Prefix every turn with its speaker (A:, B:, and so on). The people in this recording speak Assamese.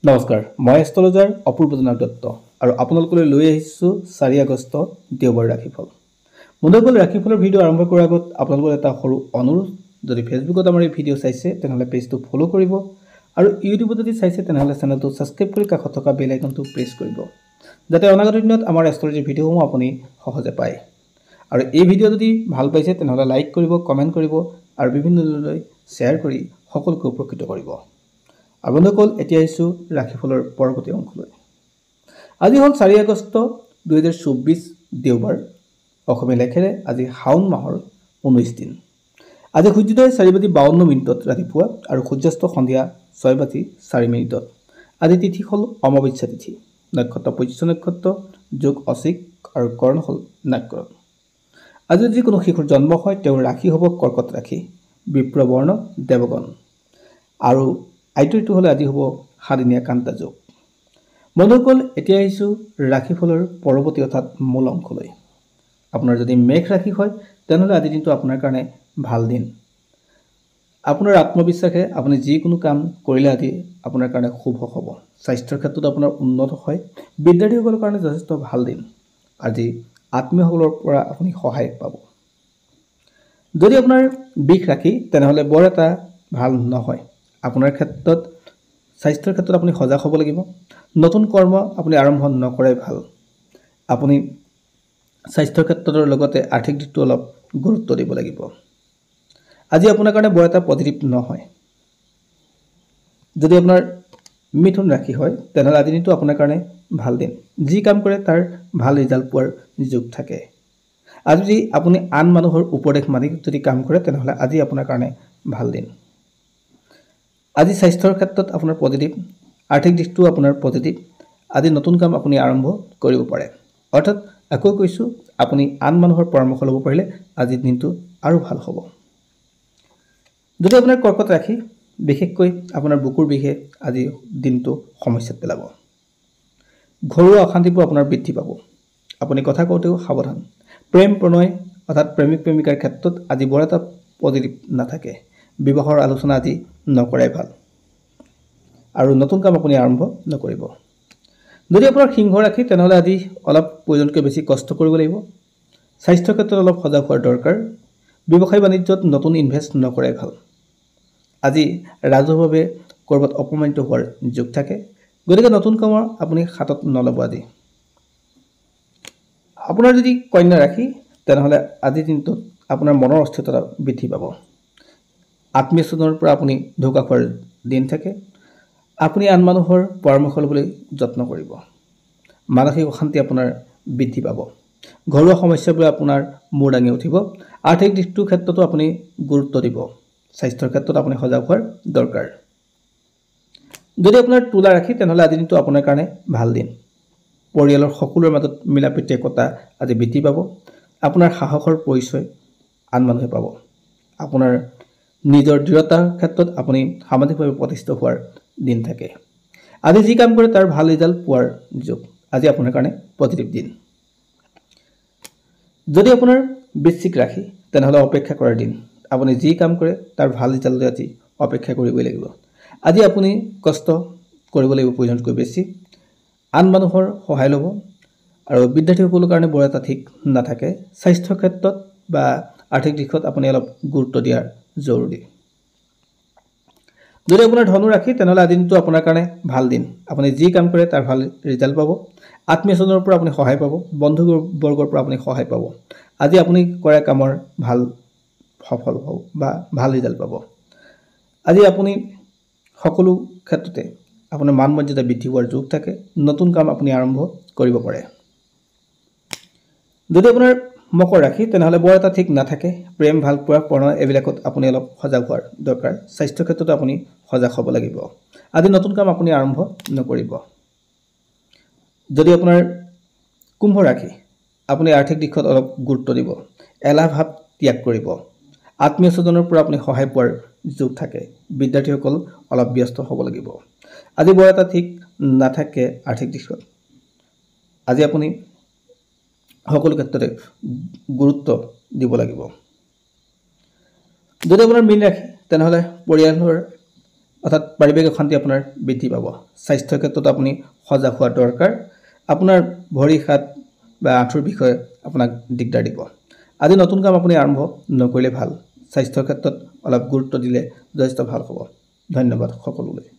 A: নমস্কাৰ, মই এষ্ট্ৰলজাৰ অপূৰ্বজনক দত্ত আৰু আপোনালোকলৈ লৈ আহিছোঁ 4 আগষ্ট দেওবাৰ ৰাশিফল। বন্ধুসকল, ৰাশিফলৰ ভিডিঅ' আৰম্ভ কৰাৰ আগত আপোনালোকৰ এটা সৰু অনুৰোধ, যদি ফেচবুকত আমাৰ এই ভিডিঅ' চাইছে তেনেহ'লে পেজটো ফ'ল' কৰিব আৰু ইউটিউবত যদি চাইছে তেনেহ'লে চেনেলটো ছাবস্ক্ৰাইব কৰি কাষত থকা বেল আইকনটো প্ৰেছ কৰিব, যাতে অনাগত দিনত আমাৰ এষ্ট্ৰলজিৰ ভিডিঅ'সমূহ আপুনি সহজে পায়। আৰু এই ভিডিঅ' যদি ভাল পাইছে তেনেহ'লে লাইক কৰিব, কমেণ্ট কৰিব আৰু বিভিন্ন জনলৈ শ্বেয়াৰ কৰি সকলোকে উপকৃত কৰিব। আৰু বন্ধুসকল, এতিয়া আহিছোঁ ৰাশিফলৰ পৰৱৰ্তী অংশলৈ। আজি হ'ল 4 আগষ্ট 2024 দেওবাৰ। অসমীয়া লেখেৰে আজি শাওণ মাহৰ 19 দিন। আজি সূৰ্যোদয় 4:52 ৰাতিপুৱা আৰু সূৰ্যাস্ত সন্ধিয়া 6:04। আজি তিথি হ'ল অমাৱস্যা তিথি। নক্ষত্ৰ পুষ্য নক্ষত্ৰ, যোগ অচিক আৰু কৰ্ণ হ'ল নাগকৰণ। আজি যদি কোনো শিশুৰ জন্ম হয় তেওঁৰ ৰাশি হ'ব কৰ্কট ৰাশি, বিপ্ৰবৰ্ণ দেৱগণ। আৰু আইতৃটো হ'লে আজি হ'ব সাদিনীয়া কান্তা যোগ। বন্ধুসকল, এতিয়া আহিছোঁ ৰাশিফলৰ পৰৱৰ্তী অৰ্থাৎ মূল অংশলৈ। আপোনাৰ যদি মেঘ ৰাশি হয় তেনেহ'লে আজি দিনটো আপোনাৰ কাৰণে ভাল দিন। আপোনাৰ আত্মবিশ্বাসে আপুনি যিকোনো কাম কৰিলে আজি আপোনাৰ কাৰণে শুভ হ'ব। স্বাস্থ্যৰ ক্ষেত্ৰত আপোনাৰ উন্নত হয়। বিদ্যাৰ্থীসকলৰ কাৰণে যথেষ্ট ভাল দিন। আজি আত্মীয়সকলৰ পৰা আপুনি সহায় পাব। যদি আপোনাৰ বিষ ৰাশি তেনেহ'লে বৰ এটা ভাল নহয়। আপোনাৰ ক্ষেত্ৰত স্বাস্থ্যৰ ক্ষেত্ৰত আপুনি সজাগ হ'ব লাগিব। নতুন কৰ্ম আপুনি আৰম্ভ নকৰাই ভাল। আপুনি স্বাস্থ্যৰ ক্ষেত্ৰৰ লগতে আৰ্থিক দিশটো অলপ গুৰুত্ব দিব লাগিব। আজি আপোনাৰ কাৰণে বৰ এটা পজিটিভ নহয়। যদি আপোনাৰ মিথুন ৰাশি হয় তেনেহ'লে আজি দিনটো আপোনাৰ কাৰণে ভাল দিন। যি কাম কৰে তাৰ ভাল ৰিজাল্ট পোৱাৰ যোগ থাকে। আজি যদি আপুনি আন মানুহৰ উপদেশ মানি যদি কাম কৰে তেনেহ'লে আজি আপোনাৰ কাৰণে ভাল দিন। আজি স্বাস্থ্যৰ ক্ষেত্ৰত আপোনাৰ পজিটিভ, আৰ্থিক দিশটোও আপোনাৰ পজিটিভ। আজি নতুন কাম আপুনি আৰম্ভ কৰিব পাৰে। অৰ্থাৎ আকৌ কৈছোঁ, আপুনি আন মানুহৰ পৰামৰ্শ ল'ব পাৰিলে আজিৰ দিনটো আৰু ভাল হ'ব। যদি আপোনাৰ কৰ্কট ৰাশি, বিশেষকৈ আপোনাৰ বুকুৰ বিষে আজি দিনটো সমস্যাত পেলাব। ঘৰুৱা অশান্তিবোৰ আপোনাৰ বৃদ্ধি পাব। আপুনি কথা কওঁতেও সাৱধান। প্ৰেম প্ৰণয় অৰ্থাৎ প্ৰেমিক প্ৰেমিকাৰ ক্ষেত্ৰত আজি বৰ এটা পজিটিভ নাথাকে। বিবাহৰ আলোচনা আজি নকৰাই ভাল। আৰু নতুন কাম আপুনি আৰম্ভ নকৰিব। যদি আপোনাৰ সিংহ ৰাশি তেনেহ'লে আজি অলপ প্ৰয়োজনতকৈ বেছি কষ্ট কৰিব লাগিব। স্বাস্থ্যৰ ক্ষেত্ৰত অলপ সজাগ হোৱাৰ দৰকাৰ। ব্যৱসায় বাণিজ্যত নতুন ইনভেষ্ট নকৰাই ভাল। আজি ৰাজহুৱাভাৱে ক'ৰবাত অপমানিত হোৱাৰ যোগ থাকে। গতিকে নতুন কামৰ আপুনি হাতত নল'ব আজি। আপোনাৰ যদি কন্যা ৰাশি তেনেহ'লে আজিৰ দিনটোত আপোনাৰ মনৰ অস্থিৰতা বৃদ্ধি পাব। আত্মীয়স্বজনৰ পৰা আপুনি ধোকা খোৱাৰ দিন থাকে। আপুনি আন মানুহৰ পৰামৰ্শ ল'বলৈ যত্ন কৰিব। মানসিক অশান্তি আপোনাৰ বৃদ্ধি পাব। ঘৰুৱা সমস্যাবোৰে আপোনাৰ মূৰ দাঙি উঠিব। আৰ্থিক দিশটোৰ ক্ষেত্ৰতো আপুনি গুৰুত্ব দিব। স্বাস্থ্যৰ ক্ষেত্ৰত আপুনি সজাগ হোৱাৰ দৰকাৰ। যদি আপোনাৰ তুলা ৰাশি তেনেহ'লে আজি দিনটো আপোনাৰ কাৰণে ভাল দিন। পৰিয়ালৰ সকলোৰে মাজত মিলা প্ৰীতি একতা আজি বৃদ্ধি পাব। আপোনাৰ সাহসৰ পৰিচয় আন মানুহে পাব। আপোনাৰ নিজৰ দৃঢ়তাৰ ক্ষেত্ৰত আপুনি সামাজিকভাৱে প্ৰতিষ্ঠিত হোৱাৰ দিন থাকে। আজি যি কাম কৰে তাৰ ভাল ৰিজাল্ট পোৱাৰ যোগ। আজি আপোনাৰ কাৰণে পজিটিভ দিন। যদি আপোনাৰ বৃশ্চিক ৰাশি তেনেহ'লে অপেক্ষা কৰাৰ দিন। আপুনি যি কাম কৰে তাৰ ভাল ৰিজাল্টলৈ আজি অপেক্ষা কৰিবই লাগিব। আজি আপুনি কষ্ট কৰিব লাগিব প্ৰয়োজনতকৈ বেছি। আন মানুহৰ সহায় ল'ব। আৰু বিদ্যাৰ্থীসকলৰ কাৰণে বৰ এটা ঠিক নাথাকে। স্বাস্থ্যৰ ক্ষেত্ৰত বা আৰ্থিক দিশত আপুনি অলপ গুৰুত্ব দিয়াৰ জৰুৰী। যদি আপোনাৰ ধনু ৰাশি তেনেহ'লে আজি দিনটো আপোনাৰ কাৰণে ভাল দিন। আপুনি যি কাম কৰে তাৰ ভাল ৰিজাল্ট পাব। আত্মীয়স্বজনৰ পৰা আপুনি সহায় পাব। বন্ধুবৰ্গৰ পৰা আপুনি সহায় পাব। আজি আপুনি কৰা কামৰ ভাল সফল হ'ব বা ভাল ৰিজাল্ট পাব। আজি আপুনি সকলো ক্ষেত্ৰতে আপোনাৰ মান মৰ্যাদা বৃদ্ধি হোৱাৰ যোগ থাকে। নতুন কাম আপুনি আৰম্ভ কৰিব পাৰে। যদি আপোনাৰ মকৰ ৰাশি তেনেহ'লে বৰ এটা ঠিক নাথাকে। প্ৰেম ভালপোৱা প্ৰণয় এইবিলাকত আপুনি অলপ সজাগ হোৱাৰ দৰকাৰ। স্বাস্থ্যৰ ক্ষেত্ৰতো আপুনি সজাগ হ'ব লাগিব। আজি নতুন কাম আপুনি আৰম্ভ নকৰিব। যদি আপোনাৰ কুম্ভ ৰাশি, আপুনি আৰ্থিক দিশত অলপ গুৰুত্ব দিব। এলাহ ভাৱ ত্যাগ কৰিব। আত্মীয়স্বজনৰ পৰা আপুনি সহায় পোৱাৰ যোগ থাকে। বিদ্যাৰ্থীসকল অলপ ব্যস্ত হ'ব লাগিব। আজি বৰ এটা ঠিক নাথাকে আৰ্থিক দিশত। আজি আপুনি সকলো ক্ষেত্ৰতে গুৰুত্ব দিব লাগিব। যদি আপোনাৰ মীন ৰাশি তেনেহ'লে পৰিয়ালৰ অৰ্থাৎ পাৰিবাৰিক অশান্তি আপোনাৰ বৃদ্ধি পাব। স্বাস্থ্যৰ ক্ষেত্ৰত আপুনি সজাগ হোৱা দৰকাৰ। আপোনাৰ ভৰি হাত বা আঁঠুৰ বিষয়ে আপোনাক দিগদাৰ দিব। আজি নতুন কাম আপুনি আৰম্ভ নকৰিলে ভাল। স্বাস্থ্যৰ ক্ষেত্ৰত অলপ গুৰুত্ব দিলে যথেষ্ট ভাল হ'ব। ধন্যবাদ সকলোলৈ।